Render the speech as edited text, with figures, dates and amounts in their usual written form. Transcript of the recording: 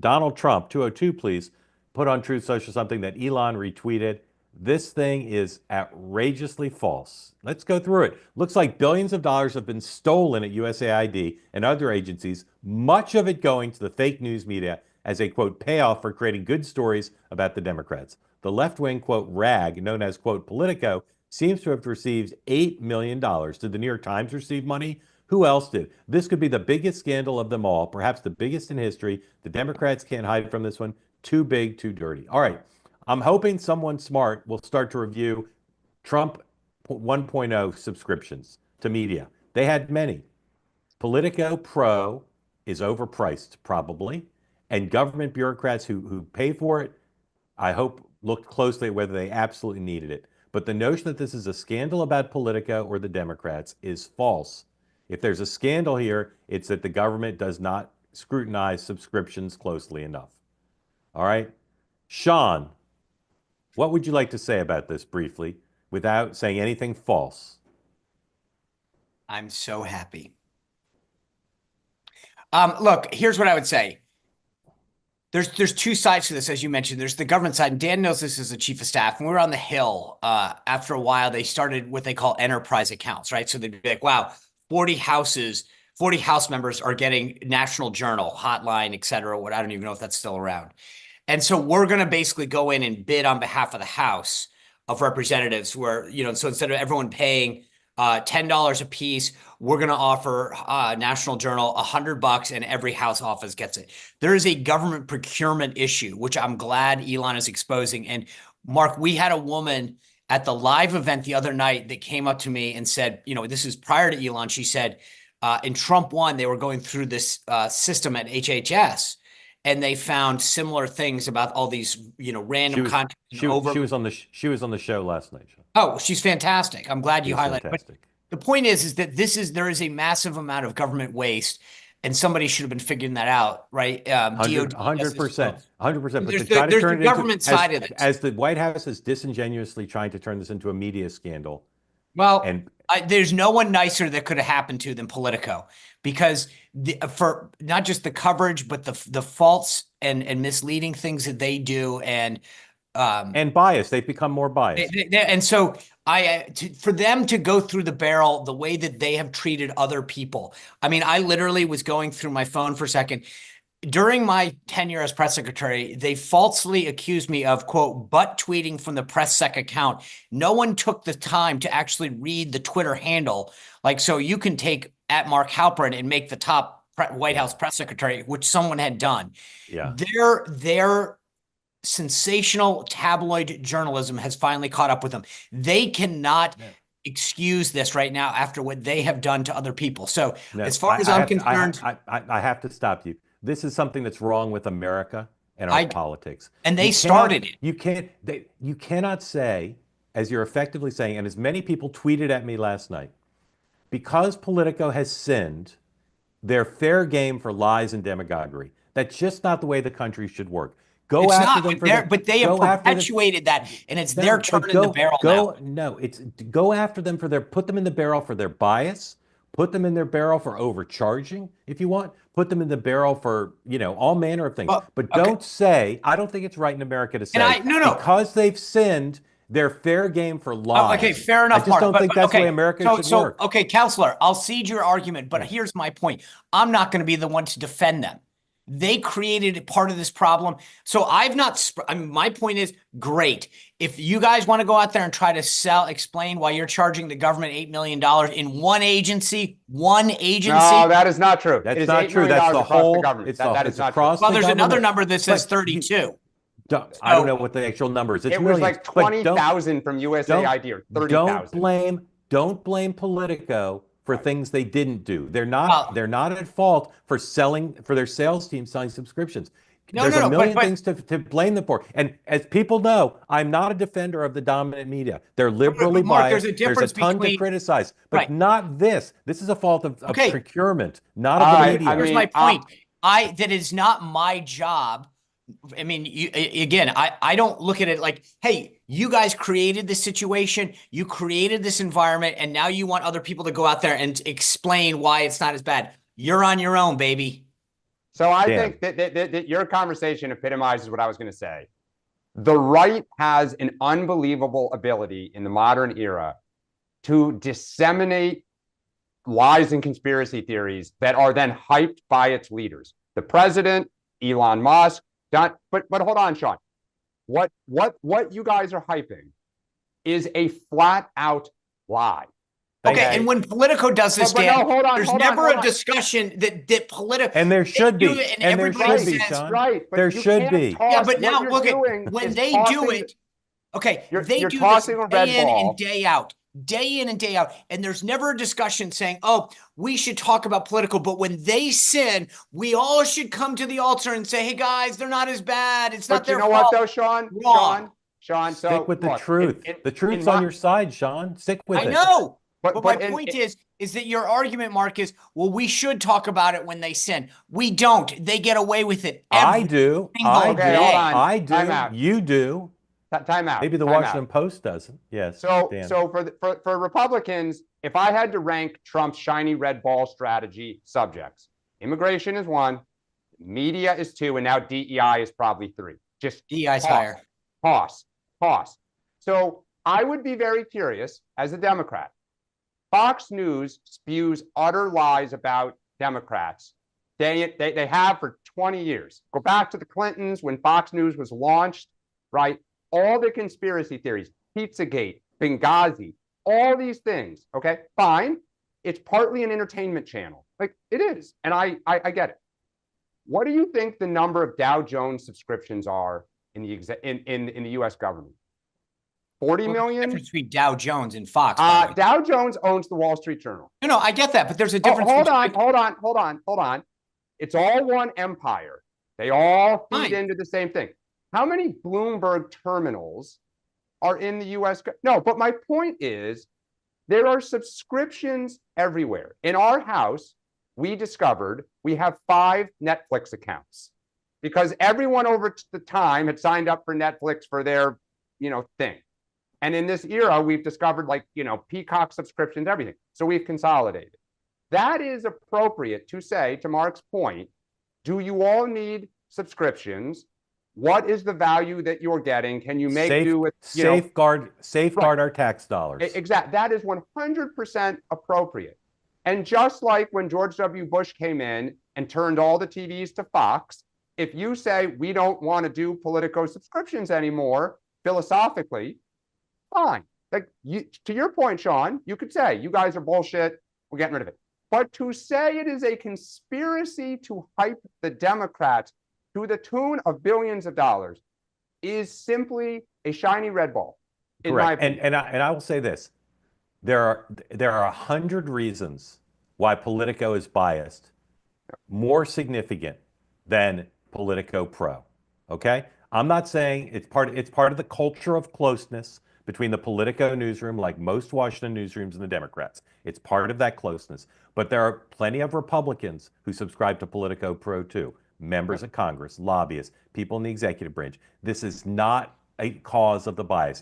Donald Trump, 202, please, put on Truth Social something that Elon retweeted. This thing is outrageously false. Let's go through it. Looks like billions of dollars have been stolen at USAID and other agencies, much of it going to the fake news media as a, quote, payoff for creating good stories about the Democrats. The left-wing, quote, rag, known as, quote, Politico, seems to have received $8 million. Did the New York Times receive money? Who else did? This could be the biggest scandal of them all, perhaps the biggest in history. The Democrats can't hide from this one. Too big, too dirty. All right. I'm hoping someone smart will start to review Trump 1.0 subscriptions to media. They had many. Politico Pro is overpriced, probably. And government bureaucrats who pay for it, I hope, looked closely at whether they absolutely needed it. But the notion that this is a scandal about Politico or the Democrats is false. If there's a scandal here, it's that the government does not scrutinize subscriptions closely enough. All right. Sean, what would you like to say about this briefly without saying anything false? I'm so happy. Look, here's what I would say. There's two sides to this, as you mentioned. There's the government side, and Dan knows this as the chief of staff. When we were on the Hill, after a while, they started what they call enterprise accounts, right? So they'd be like, wow, 40 houses, 40 House members are getting National Journal, Hotline, et cetera. What I don't even know if that's still around. And so we're going to basically go in and bid on behalf of the House of Representatives where, so instead of everyone paying $10 a piece, we're going to offer National Journal $100 and every House office gets it. There is a government procurement issue, which I'm glad Elon is exposing. And Mark, we had a woman at the live event the other night that came up to me and said, this is prior to Elon. She said, in Trump 1, they were going through this system at HHS. And they found similar things about all these, random content. She was on the show last night. Oh, she's fantastic. I'm glad you highlighted. But the point is that there is a massive amount of government waste, and somebody should have been figuring that out, right? 100%, 100%. But there's the government side of it. As the White House is disingenuously trying to turn this into a media scandal. Well, there's no one nicer that could have happened to than Politico, because for not just the coverage, but the false and misleading things that they do, and bias. They've become more biased. And so for them to go through the barrel the way that they have treated other people. I mean, I literally was going through my phone for a second. During my tenure as press secretary, they falsely accused me of, quote, butt tweeting from the press sec account. No one took the time to actually read the Twitter handle. So you can take at Mark Halperin and make the top White House press secretary, which someone had done. Yeah. Their sensational tabloid journalism has finally caught up with them. They cannot excuse this right now after what they have done to other people. So as far as I'm concerned, I have to stop you. This is something that's wrong with America and our politics. And they started it. You cannot say, as you're effectively saying, and as many people tweeted at me last night, because Politico has sinned, they're fair game for lies and demagoguery. That's just not the way the country should work. But they have perpetuated that, and it's their turn in the barrel now. No, it's go after them put them in the barrel for their bias, put them in their barrel for overcharging, if you want, put them in the barrel for, all manner of things. But don't say, I don't think it's right in America to say, because they've sinned, they're fair game for lies. Okay, fair enough. I just don't think that's the way America should work. Okay, Counselor, I'll cede your argument, but here's my point. I'm not going to be the one to defend them. They created part of this problem. So my point is, great. If you guys want to go out there and try to explain why you're charging the government $8 million in one agency. No, that is not true. That's not true. That's the whole government. That is not true. Well, there's another number that says 32. I don't know what the actual number is. It was like 20,000 from USAID or 30,000. Don't blame Politico for things they didn't do. They're not at fault for their sales team selling subscriptions. There's a million things to blame them for. And as people know, I'm not a defender of the dominant media. They're liberally biased. There's a ton to criticize, but not this. This is a fault of procurement, not of the media. Here's my point. That is not my job. I mean, I don't look at it like, hey, you guys created this situation, you created this environment, and now you want other people to go out there and explain why it's not as bad. You're on your own, baby. So I Dan. think that your conversation epitomizes what I was going to say. The right has an unbelievable ability in the modern era to disseminate lies and conspiracy theories that are then hyped by its leaders. The president, Elon Musk, but hold on, Sean. What you guys are hyping is a flat out lie. Okay, and when Politico does this, Dan, no, hold on, there's hold never on, a discussion that Politico. And there should be. And there should be, says, Sean. Right, but there you should can't be. toss Yeah, but now what look you're at doing when is they do tossing- it. Okay, you're they do this tossing a red day in ball. and day out, day in and day out, and there's never a discussion saying, "Oh, we should talk about Politico." But when they sin, we all should come to the altar and say, "Hey, guys, they're not as bad. It's not their fault." But you know what, though, Sean? Wrong. Sean. So Stick with the look, truth. The truth's on your side, Sean. Stick with it. I know. But my in- point is that your argument, Mark, is, well, we should talk about it when they sin. We don't. They get away with it. I do. Okay, hold on. I do. Time out. You do. Time out. Maybe the Time Washington out. Post doesn't. Yes. So Dan. for Republicans, if I had to rank Trump's shiny red ball strategy subjects, immigration is 1, media is 2, and now DEI is probably 3. Just DEI's higher. Pause. So I would be very curious as a Democrat. Fox News spews utter lies about Democrats. They have for 20 years. Go back to the Clintons when Fox News was launched, right? All the conspiracy theories, Pizzagate, Benghazi, all these things. Okay, fine. It's partly an entertainment channel. Like it is. And I get it. What do you think the number of Dow Jones subscriptions are in the US government? 40 million? Difference between Dow Jones and Fox. Dow Jones owns the Wall Street Journal. No, I get that, but there's a difference. Hold on. It's all one empire. They all feed into the same thing. How many Bloomberg terminals are in the US? No, but my point is there are subscriptions everywhere. In our house, we discovered we have 5 Netflix accounts because everyone over the time had signed up for Netflix for their, thing. And in this era, we've discovered Peacock subscriptions, everything. So we've consolidated. That is appropriate to say, to Mark's point, do you all need subscriptions? What is the value that you're getting? Can you make do with safeguard our tax dollars? Exactly. That is 100% appropriate. And just like when George W. Bush came in and turned all the TVs to Fox, if you say we don't want to do Politico subscriptions anymore, philosophically, fine. Like to your point, Sean, you could say you guys are bullshit. We're getting rid of it. But to say it is a conspiracy to hype the Democrats to the tune of billions of dollars is simply a shiny red ball. Correct. And I will say this: there are 100 reasons why Politico is biased, more significant than Politico Pro. Okay, I'm not saying it's part of the culture of closeness between the Politico newsroom, like most Washington newsrooms, and the Democrats. It's part of that closeness. But there are plenty of Republicans who subscribe to Politico Pro too. Members of Congress, lobbyists, people in the executive branch. This is not a cause of the bias.